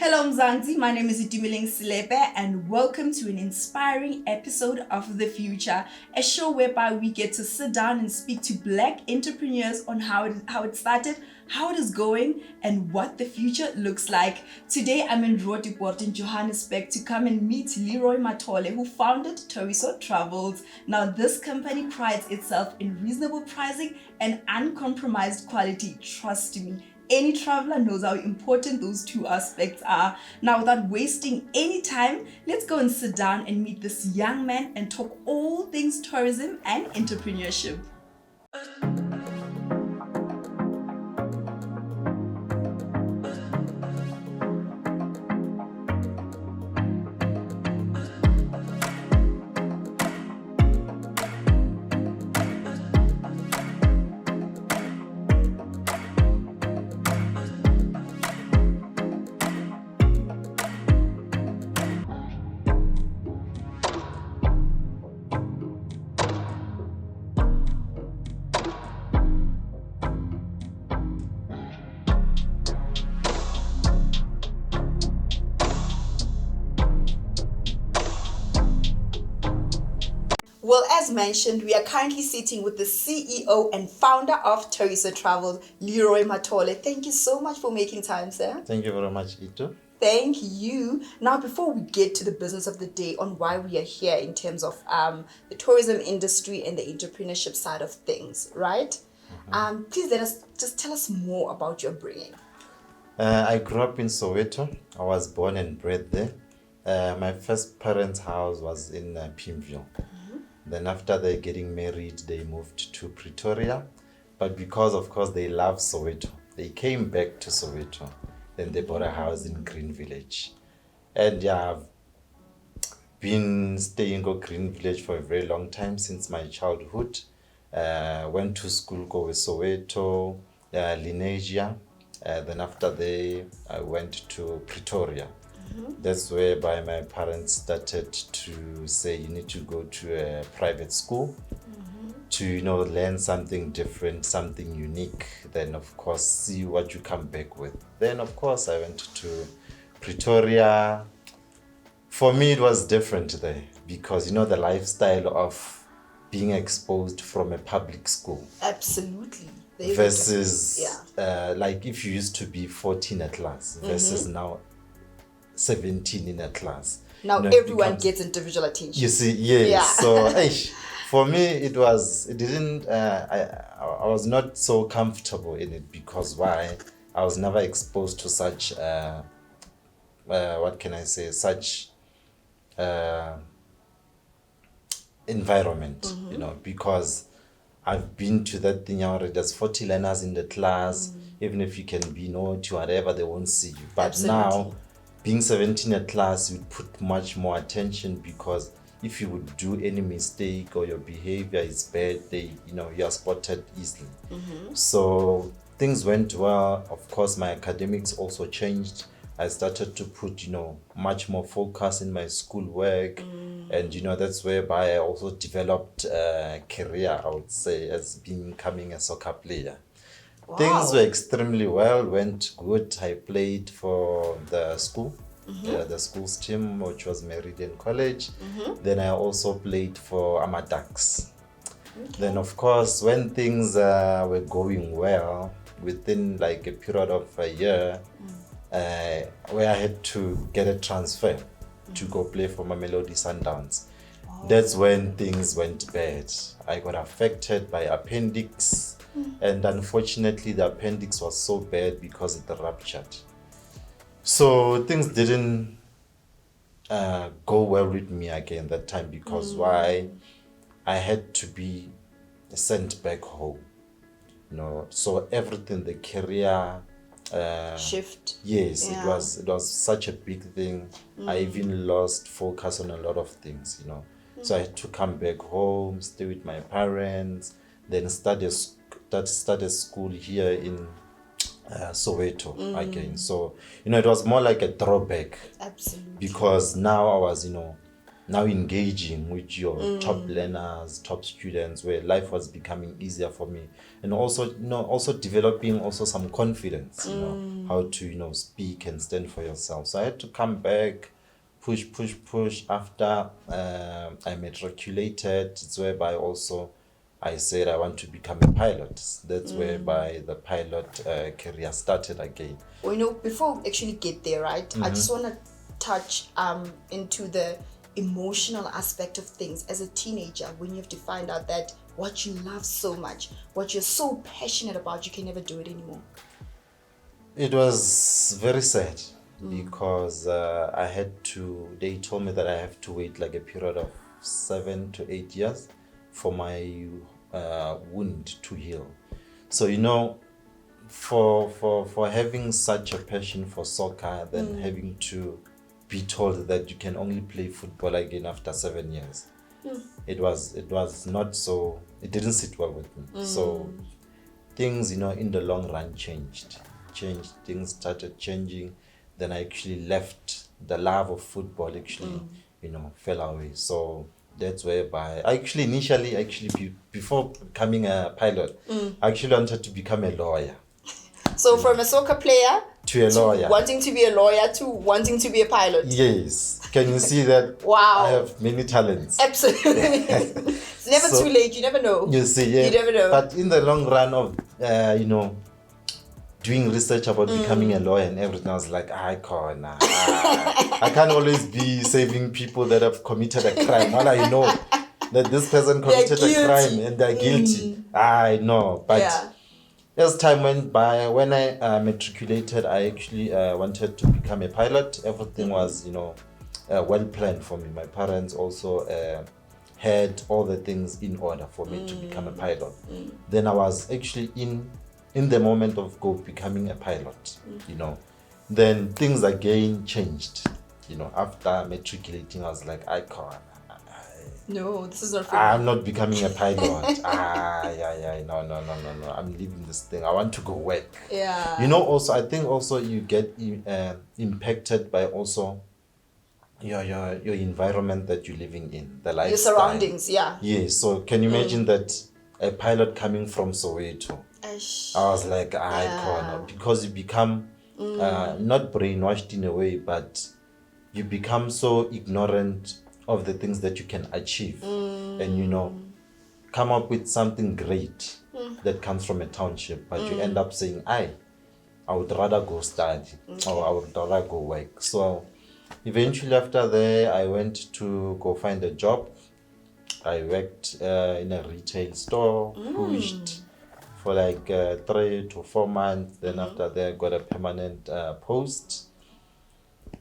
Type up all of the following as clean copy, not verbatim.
Hello Mzansi, my name is Itumeleng Silepe and welcome to an inspiring episode of The Future, a show whereby we get to sit down and speak to Black entrepreneurs on how it started, how it is going, and what the future looks like. Today I'm in Rotterdam in Johannesburg to come and meet Leroy Mathole, who founded Touriso Travel. Now this company prides itself in reasonable pricing and uncompromised quality, trust me. Any traveler knows how important those two aspects are. Now, without wasting any time, let's go and sit down and meet this young man and talk all things tourism and entrepreneurship. Well, as mentioned, we are currently sitting with the CEO and founder of Touriso Travel, Leroy Mathole. Thank you so much for making time, sir. Thank you very much, Ito. Thank you. Now, before we get to the business of the day on why we are here in terms of the tourism industry and the entrepreneurship side of things, right? Please just tell us more about your upbringing. I grew up in Soweto. I was born and bred there. My first parents' house was in Pimville. Then after they getting married, they moved to Pretoria. But because, of course, they love Soweto, they came back to Soweto. Then they bought a house in Green Village. And yeah, I've been staying in Green Village for a very long time, since my childhood. Went to school, go with Soweto, Lenasia. Then after that, I went to Pretoria. That's whereby my parents started to say you need to go to a private school to learn something different, something unique. Then of course see what you come back with. Then of course I went to Pretoria. For me it was different there because the lifestyle of being exposed from a public school. Absolutely. Versus like if you used to be 14 at class versus now 17 in a class. Now everyone gets individual attention. You see, yeah. So for me it didn't I was not so comfortable in it because why? I was never exposed to such what can I say, such environment, because I've been to that thing already. There's 40 learners in the class. Even if you can be naughty, whatever, they won't see you. But Absolutely. Now, being 17 at class, you put much more attention because if you would do any mistake or your behavior is bad, you are spotted easily. So things went well. Of course, my academics also changed. I started to put, much more focus in my schoolwork. And, that's whereby I also developed a career, I would say, as becoming a soccer player. Wow. Things were extremely well, went good. I played for the school, the school's team, which was Meridian College. Then I also played for Amadax. Then, of course, when things were going well, within like a period of a year, where I had to get a transfer to go play for Mamelodi Sundowns. That's when things went bad. I got affected by appendix. And unfortunately, the appendix was so bad because it ruptured. So things didn't go well with me again that time because why? I had to be sent back home. So everything, the career shift. Yes, it was such a big thing. I even lost focus on a lot of things. So I had to come back home, stay with my parents, then study school here in Soweto again. So it was more like a drawback. Absolutely. Because now I was now engaging with your top learners, top students, where life was becoming easier for me, and also also developing also some confidence, how to speak and stand for yourself. So I had to come back, push after I matriculated. It's whereby also I said I want to become a pilot. That's whereby the pilot career started again. Well, before we actually get there, right, I just want to touch into the emotional aspect of things as a teenager, when you have to find out that what you love so much, what you're so passionate about, you can never do it anymore. It was very sad because they told me that I have to wait like a period of 7 to 8 years for my wound to heal. So for having such a passion for soccer, then having to be told that you can only play football again after 7 years, it was not so, it didn't sit well with me. So things in the long run changed, things started changing. Then I actually left. The love of football actually fell away. So that's whereby initially before becoming a pilot, I actually wanted to become a lawyer. So from a soccer player to a lawyer, wanting to be a lawyer to wanting to be a pilot. Yes. Can you see that? Wow. I have many talents. Absolutely. It's never too late. You never know. You see, yeah. You never know. But in the long run of, doing research about becoming a lawyer and everything, I was like, I can't always be saving people that have committed a crime. All I know that this person committed a crime and they're guilty. I know, but as time went by, when I matriculated, I actually wanted to become a pilot. Everything was, well planned for me. My parents also had all the things in order for me to become a pilot. Then I was actually in the moment of becoming a pilot, Then things again changed. After matriculating, I was like, no, this is not for I'm not becoming a pilot. No. I'm leaving this thing. I want to go work. Yeah. Also, I think also you get impacted by also your environment that you're living in, the lifestyle. Your surroundings, yeah. Yes. So can you imagine that a pilot coming from Soweto? I was like, can't, because you become not brainwashed in a way, but you become so ignorant of the things that you can achieve, and come up with something great that comes from a township, but you end up saying, I would rather go study, or I would rather go work. So eventually after there, I went to go find a job. I worked in a retail store, pushed for like 3 to 4 months. Then after that, I got a permanent post.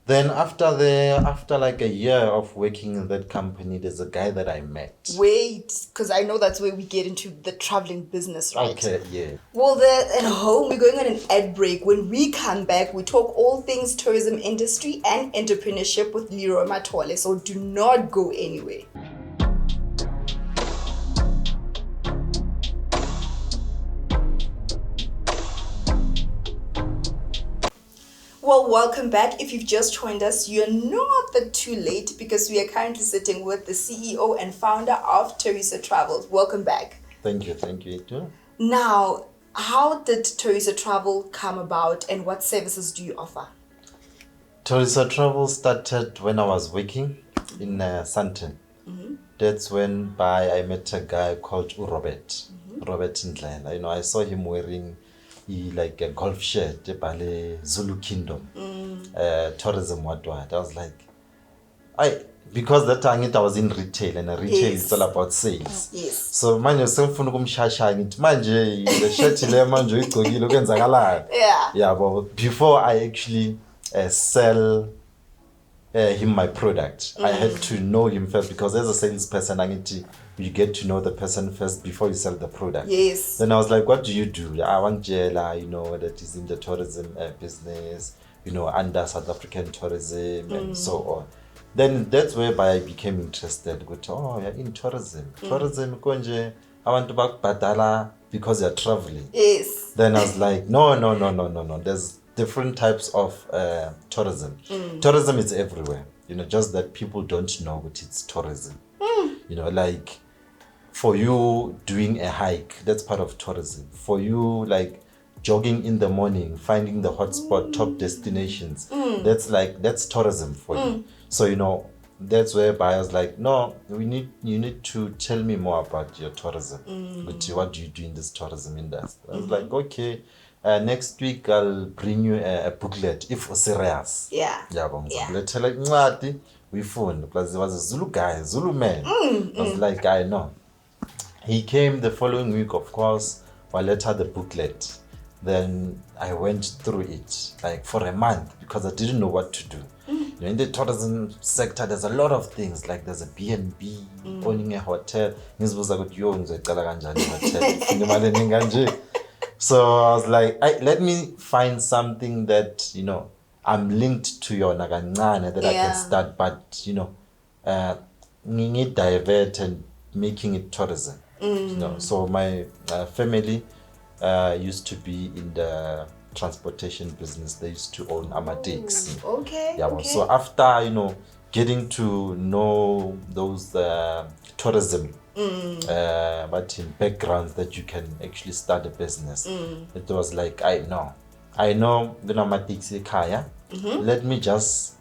Then after like a year of working in that company, there's a guy that I met. Wait, because I know that's where we get into the traveling business, right? Okay, yeah. Well, at home, we're going on an ad break. When we come back, we talk all things tourism industry and entrepreneurship with Leroy Mathole. So do not go anywhere. Well, welcome back. If you've just joined us, you're not too late, because we are currently sitting with the CEO and founder of Touriso Travel. Welcome back. Thank you too. Now, how did Touriso Travel come about, and what services do you offer? Touriso Travel started when I was working in Sandton. That's when I met a guy called Robert Ndlela. I saw him wearing like a golf shirt by Zulu Kingdom, tourism what. I was like, because that time I was in retail, and retail is all about sales. Yes. So manje sengifuna ukumshasha ngithi manje the shirt le manje uyigqokile kwenzakalani. Yeah, but before I actually sell him my product, I had to know him first, because as a salesperson you get to know the person first before you sell the product. Yes. Then I was like, what do you do? I want Jela, that is in the tourism business, under South African tourism and so on. Then that's whereby I became interested. You're in tourism. Tourism, konje, I want to back Badala because you're traveling. Yes. Then I was like, no. There's different types of tourism. Tourism is everywhere. just that people don't know what it's tourism. Like for you doing a hike, that's part of tourism. For you, like jogging in the morning, finding the hotspot, top destinations, that's tourism for you. So, that's where buyers like, no, you need to tell me more about your tourism. What do you do in this tourism industry? I was like, okay, next week I'll bring you a booklet if you're serious. Yeah. We phone because there was a Zulu guy, Zulu man. I was like, I know. He came the following week, of course, I let her the booklet. Then I went through it like for a month because I didn't know what to do. In the tourism sector, there's a lot of things, like there's a B&B, owning a hotel. So I was like, let me find something that, I'm linked to your nagancane that I can start, but, need divert and making it tourism. So my family used to be in the transportation business. They used to own Amadex. Okay. So after getting to know those tourism but in backgrounds that you can actually start a business, it was like, I know the Amadex Kaya. Let me just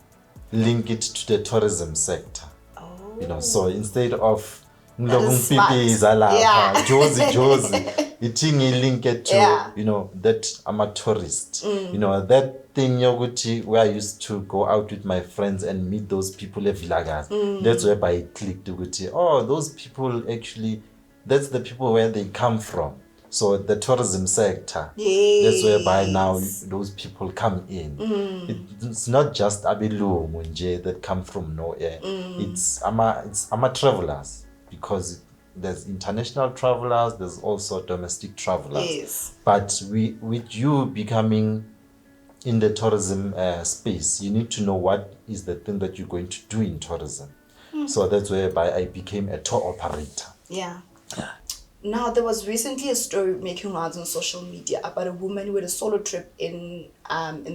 link it to the tourism sector. So instead of Josie, itingi link it to that I'm a tourist. That thing where I used to go out with my friends and meet those people at Villagas. That's where I clicked those people actually, that's the people where they come from. So the tourism sector, that's where by now those people come in. It's not just Abilu Munje that come from nowhere. It's travelers, because there's international travelers, there's also domestic travelers. But with you becoming in the tourism space, you need to know what is the thing that you're going to do in tourism. So that's whereby I became a tour operator. Now, there was recently a story making rounds on social media about a woman who had a solo trip in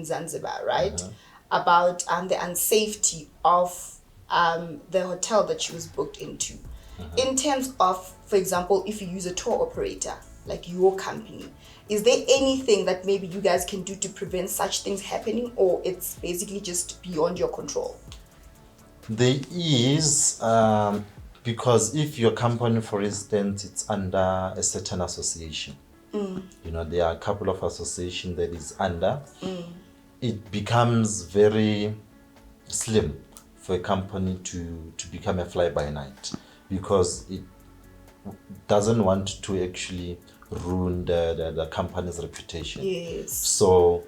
Zanzibar, right? About the unsafety of the hotel that she was booked into. In terms of, for example, if you use a tour operator, like your company, is there anything that maybe you guys can do to prevent such things happening, or it's basically just beyond your control? There is, because if your company, for instance, it's under a certain association, there are a couple of associations that is under, it becomes very slim for a company to become a fly-by-night, because it doesn't want to actually ruin the company's reputation. So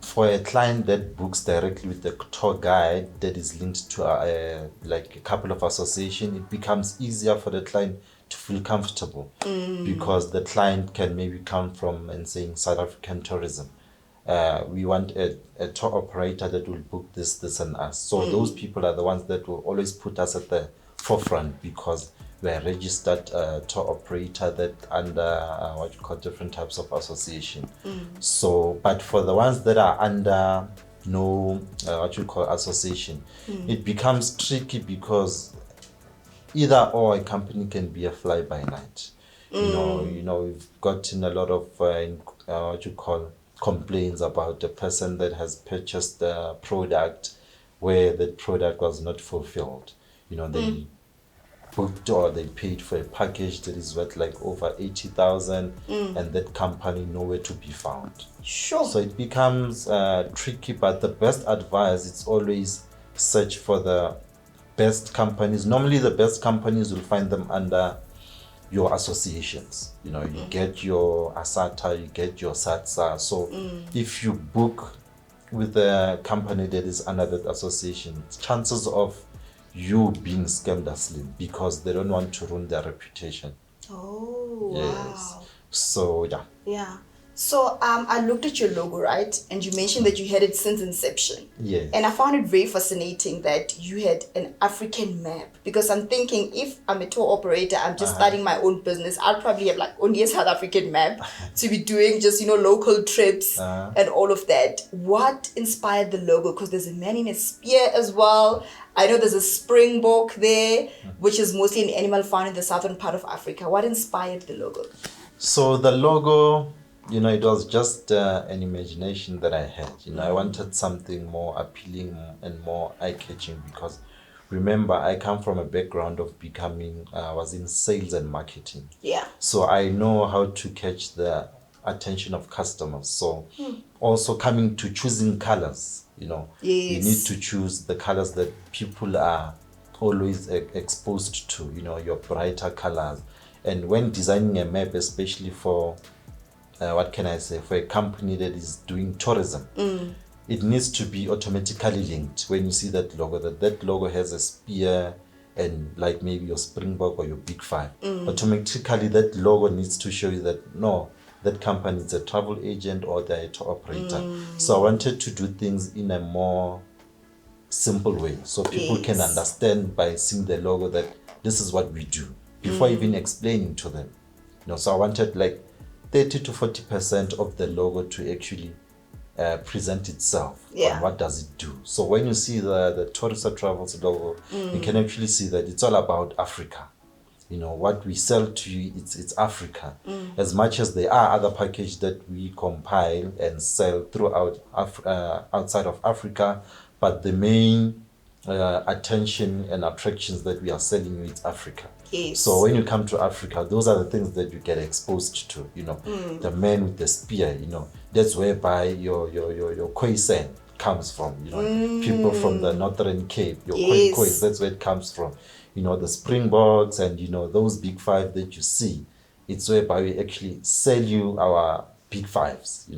for a client that books directly with the tour guide that is linked to a couple of associations, it becomes easier for the client to feel comfortable, because the client can maybe come from and saying South African tourism. We want a tour operator that will book this and us. So those people are the ones that will always put us at the forefront, because we're a registered tour operator that under different types of association. So, but for the ones that are under no association, it becomes tricky, because either or a company can be a fly-by-night. We've gotten a lot of complaints about the person that has purchased the product where the product was not fulfilled. They booked or they paid for a package that is worth like over 80,000, and that company nowhere to be found. So it becomes tricky, but the best advice is always search for the best companies. Normally the best companies will find them under your associations. You get your ASATA, you get your SATSA. So if you book with a company that is under that association, chances of you being scammed are slim, because they don't want to ruin their reputation. Wow. So Yeah. So I looked at your logo, right? And you mentioned that you had it since inception. Yes. And I found it very fascinating that you had an African map. Because I'm thinking, if I'm a tour operator, I'm just starting my own business, I'll probably have like only a South African map to be doing just, local trips and all of that. What inspired the logo? Because there's a man in a spear as well. I know there's a springbok there, which is mostly an animal found in the southern part of Africa. What inspired the logo? So the logo, it was just an imagination that I had. I wanted something more appealing and more eye-catching because, remember, I come from a background of was in sales and marketing. Yeah. So I know how to catch the attention of customers. So also coming to choosing colors, you need to choose the colors that people are always exposed to, your brighter colors. And when designing a map, especially for for a company that is doing tourism, it needs to be automatically linked. When you see that logo has a spear and like maybe your springbok or your big five, automatically that logo needs to show you that no, that company is a travel agent or they're a tour operator. So I wanted to do things in a more simple way so people can understand by seeing the logo that this is what we do before even explaining to them. So I wanted like 30 to 40% of the logo to actually present itself on what does it do. So when you see the Touriso Travel's logo, you can actually see that it's all about Africa. What we sell to you, it's Africa. As much as there are other packages that we compile and sell throughout outside of Africa, but the main attention and attractions that we are selling you, it's Africa. Yes. So when you come to Africa, those are the things that you get exposed to. The man with the spear. That's whereby your Khoisan comes from. People from the Northern Cape, your Khois, that's where it comes from. The Springboks and those big five that you see. It's whereby we actually sell you our big fives.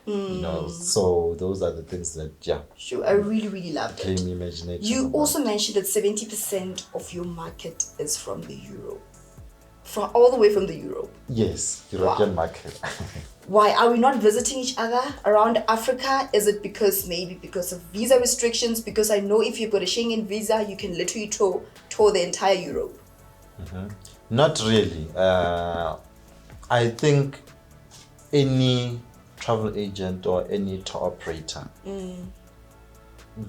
So those are the things that Sure, I really, really loved it. Came imagination. You also mentioned that 70% of your market is from the Europe. From all the way from the Europe. Yes, European market. Why are we not visiting each other around Africa? Is it maybe because of visa restrictions? Because I know if you've got a Schengen visa, you can literally tour the entire Europe. Not really. I think any travel agent or any tour operator,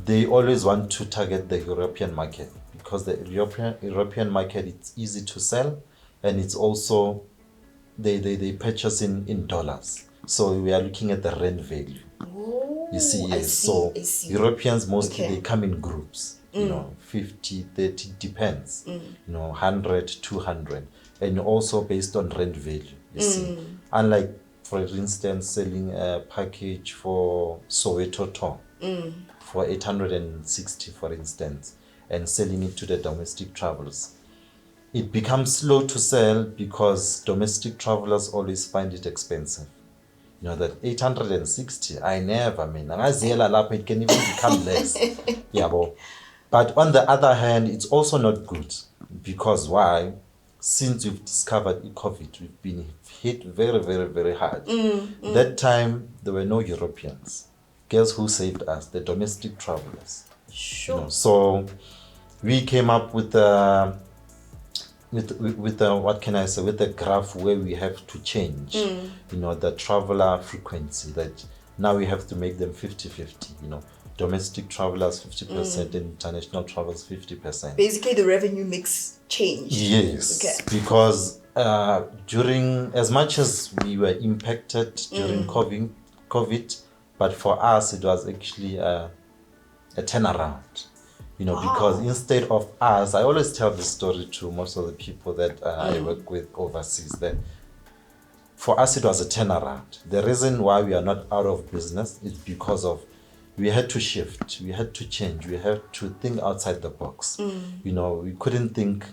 they always want to target the European market because the European market, it's easy to sell, and it's also they purchase in dollars. So we are looking at the rand value. Oh, you see, yes. I see. Europeans mostly they come in groups. 50, 30, depends. 100, 200, and also based on rand value. You see, unlike, for instance, selling a package for Soweto tour for 860, for instance, and selling it to the domestic travelers. It becomes slow to sell because domestic travelers always find it expensive. That 860, I never mean. It can even become less. But on the other hand, it's also not good because why? Since we've discovered COVID, we've been hit very, very, very hard. That time, there were no Europeans. Guess who saved us? The domestic travelers. Sure. So we came up with the what can I say? With the graph where we have to change, the traveler frequency. That now we have to make them 50-50. Domestic travelers 50% and international travelers 50%. Basically, the revenue mix changed. Yes, okay. Because during, as much as we were impacted during COVID, but for us it was actually a turnaround. Because instead of us, I always tell this story to most of the people that I work with overseas, that for us it was a turnaround. The reason why we are not out of business is because of we had to shift, we had to change, we had to think outside the box. We couldn't think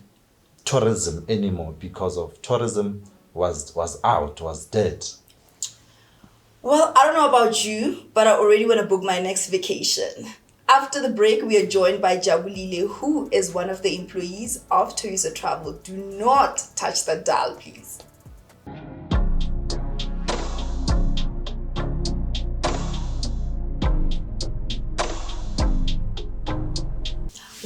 tourism anymore because of tourism was out, was dead. Well, I don't know about you, but I already want to book my next vacation. After the break, we are joined by Jabulile, who is one of the employees of Touriso Travel. Do not touch that dial, please.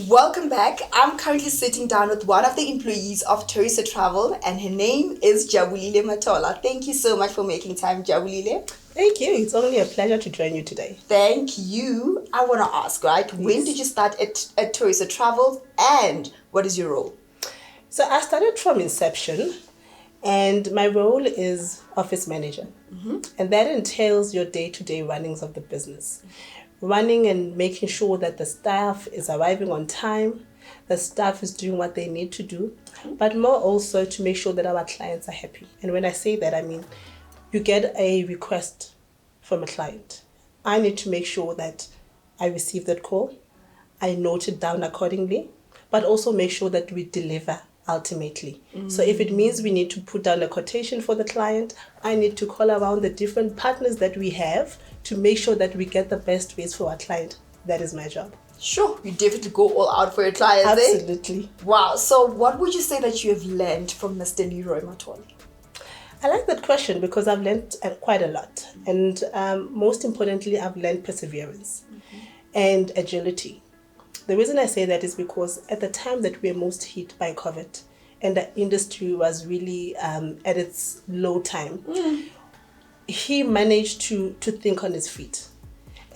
Welcome back. I'm currently sitting down with one of the employees of Touriso Travel, and her name is Leroy Mathole. Thank you so much for making time, Leroy. Thank you. It's only a pleasure to join you today. Thank you. I want to ask, right? Yes. When did you start at Touriso Travel, and what is your role? So I started from inception, and my role is office manager. And that entails your day-to-day runnings of the business. Running and making sure that the staff is arriving on time, the staff is doing what they need to do, but more also to make sure that our clients are happy. And when I say that, I mean, you get a request from a client. I need to make sure that I receive that call, I note it down accordingly, but also make sure that we deliver ultimately. So if it means we need to put down a quotation for the client, I need to call around the different partners that we have to make sure that we get the best rates for our client. That is my job. Sure, you definitely go all out for your clients. Absolutely. Wow. So what would you say that you have learned from Mr. Leroy Mathole? I like that question because I've learned quite a lot. And most importantly, I've learned perseverance and agility. The reason I say that is because at the time that we were most hit by COVID and the industry was really at its low time, he managed to think on his feet.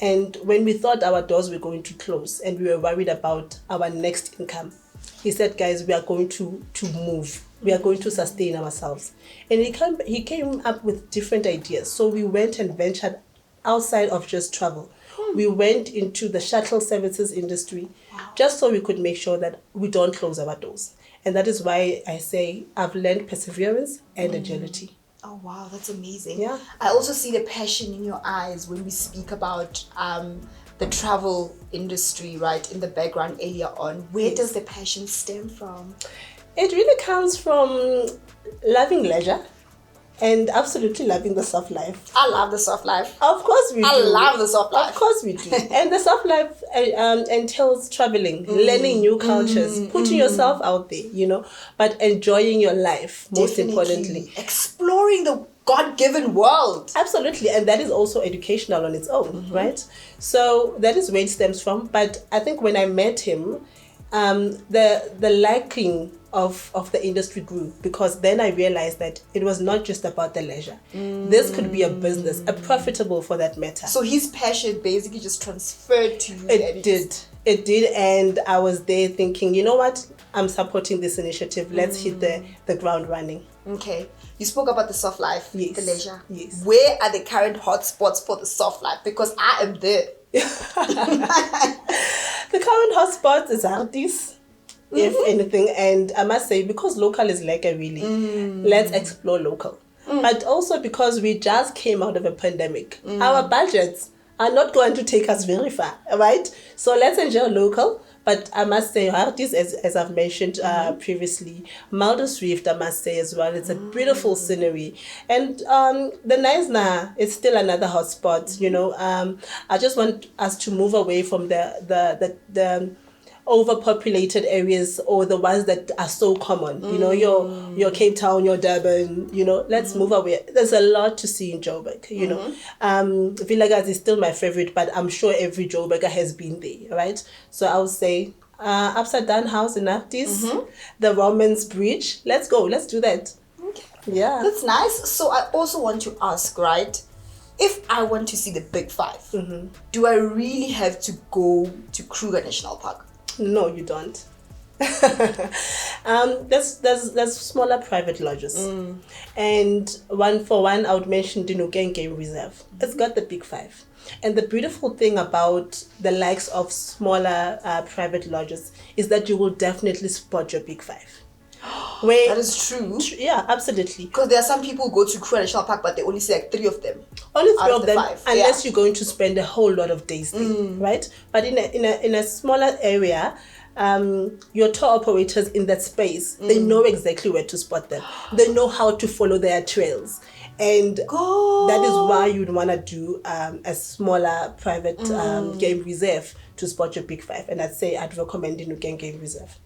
And when we thought our doors were going to close and we were worried about our next income, he said, guys, we are going to move. We are going to sustain ourselves. And he came up with different ideas. So we went and ventured outside of just travel. We went into the shuttle services industry just so we could make sure that we don't close our doors. And that is why I say I've learned perseverance and agility. Oh, wow, that's amazing. Yeah. I also see the passion in your eyes when we speak about the travel industry, right, in the background earlier on. Where does the passion stem from? It really comes from loving leisure and absolutely loving the soft life. I love the soft life. Of course we do. I love the soft life. Of course we do. And the soft life entails traveling, learning new cultures, putting yourself out there, but enjoying your life, most importantly. Exploring the God-given world. Absolutely. And that is also educational on its own, right? So that is where it stems from. But I think when I met him, the liking of the industry grew, because then I realized that it was not just about the leisure. This could be a business, a profitable for that matter. So his passion basically just transferred to you. It did. And I was there thinking, you know what? I'm supporting this initiative. Let's hit the ground running. Okay. You spoke about the soft life, the leisure. Yes. Where are the current hotspots for the soft life? Because I am there. The current hotspot is Artis, if anything. And I must say, because local is like really, let's explore local. But also because we just came out of a pandemic, our budgets are not going to take us very far, right? So let's enjoy local. But I must say, Artis, as I've mentioned previously, Maldives Reef, I must say as well, it's a beautiful scenery. And the Naisna is still another hotspot, I just want us to move away from the overpopulated areas, or the ones that are so common, your Cape Town, your Durban, let's move away. There's a lot to see in Joburg, Vilagaz is still my favorite, but I'm sure every Joburger has been there, right? So I would say Upside Down House in Artis, the Romans Bridge, let's go, let's do that. Okay. Yeah. That's nice. So I also want to ask, right, if I want to see the Big Five, do I really have to go to Kruger National Park? No, you don't. There's smaller private lodges, and one I would mention Dinokeng Game Reserve. It's got the Big Five, and the beautiful thing about the likes of smaller private lodges is that you will definitely spot your Big Five. That is true. Yeah, absolutely. Because there are some people who go to Kruger National Park, but they only see like 3 of them. Only 3 of them, five. unless you're going to spend a whole lot of days there, right? But in a smaller area, your tour operators in that space, they know exactly where to spot them. They know how to follow their trails. And that is why you'd want to do a smaller private game reserve to spot your Big Five. And I'd recommend Dinokeng Game Reserve.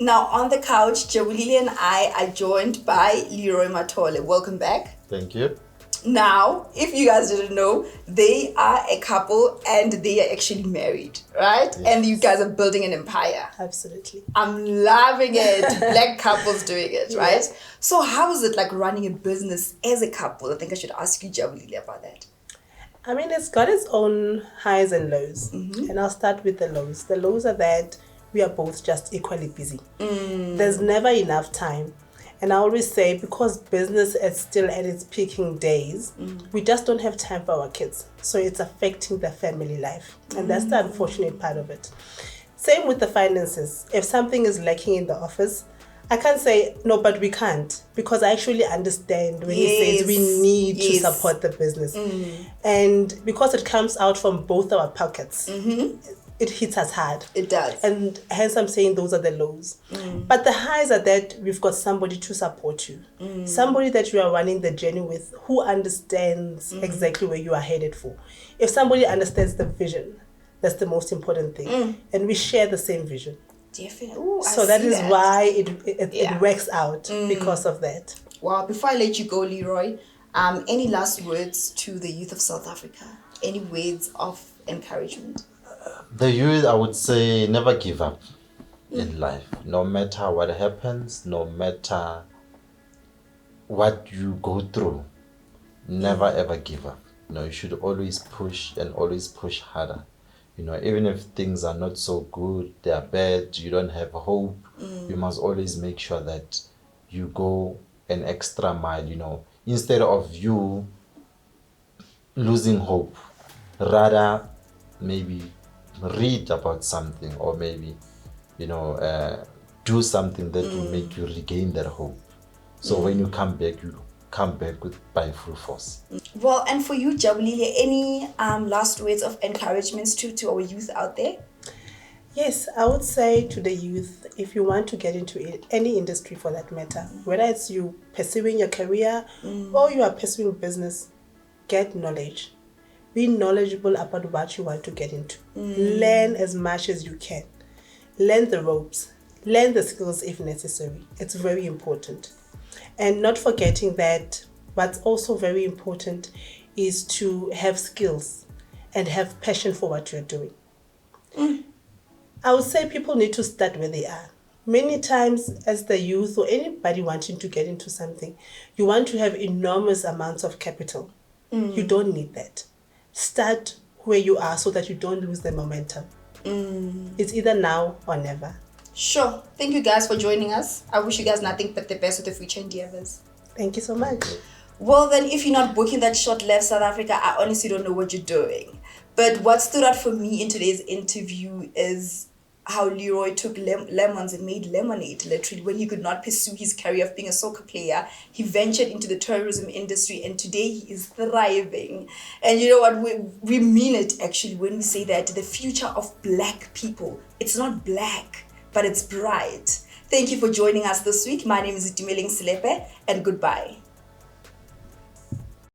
Now on the couch, Jabulile and I are joined by Leroy Mathole. Welcome back. Thank you. Now, if you guys didn't know, they are a couple and they are actually married, right? Yes. And you guys are building an empire. Absolutely. I'm loving it. Black couples doing it, right? Yeah. So how is it like running a business as a couple? I think I should ask you, Jabulile, about that. I mean, it's got its own highs and lows. And I'll start with the lows. The lows are that we are both just equally busy. There's never enough time. And I always say, because business is still at its peaking days, we just don't have time for our kids. So it's affecting the family life. And that's the unfortunate part of it. Same with the finances. If something is lacking in the office, I can't say, no, but we can't. Because I actually understand when he says we need to support the business. And because it comes out from both our pockets, it hits us hard. It does. And hence I'm saying those are the lows. But the highs are that we've got somebody to support you. Somebody that you are running the journey with who understands exactly where you are headed for. If somebody understands the vision, that's the most important thing. And we share the same vision. Definitely. Ooh, So that is why it works out because of that. Wow. Before I let you go, Leroy, any last words to the youth of South Africa? Any words of encouragement? The youth, I would say, never give up in life. No matter what happens, no matter what you go through, never ever give up. You should always push and always push harder. Even if things are not so good, they are bad, you don't have hope, you must always make sure that you go an extra mile, instead of you losing hope. Rather, maybe read about something or maybe, do something that will make you regain that hope. So when you come back by full force. Well, and for you, Jabulile, any last words of encouragement to our youth out there? Yes, I would say to the youth, if you want to get into any industry for that matter, whether it's you pursuing your career or you are pursuing business, get knowledge. Be knowledgeable about what you want to get into. Learn as much as you can. Learn the ropes. Learn the skills if necessary. It's very important. And not forgetting that what's also very important is to have skills and have passion for what you're doing. I would say people need to start where they are. Many times as the youth or anybody wanting to get into something, you want to have enormous amounts of capital. You don't need that. Start where you are so that you don't lose the momentum. It's either now or never. Sure. Thank you guys for joining us. I wish you guys nothing but the best with the future endeavors. Thank you so much. Well, then, if you're not booking that short left South Africa, I honestly don't know what you're doing. But what stood out for me in today's interview is how Leroy took lemons and made lemonade, literally, when he could not pursue his career of being a soccer player. He ventured into the tourism industry, and today he is thriving. And you know what? We mean it, actually, when we say that the future of Black people, it's not black, but it's bright. Thank you for joining us this week. My name is Itumeleng Slepe, and goodbye.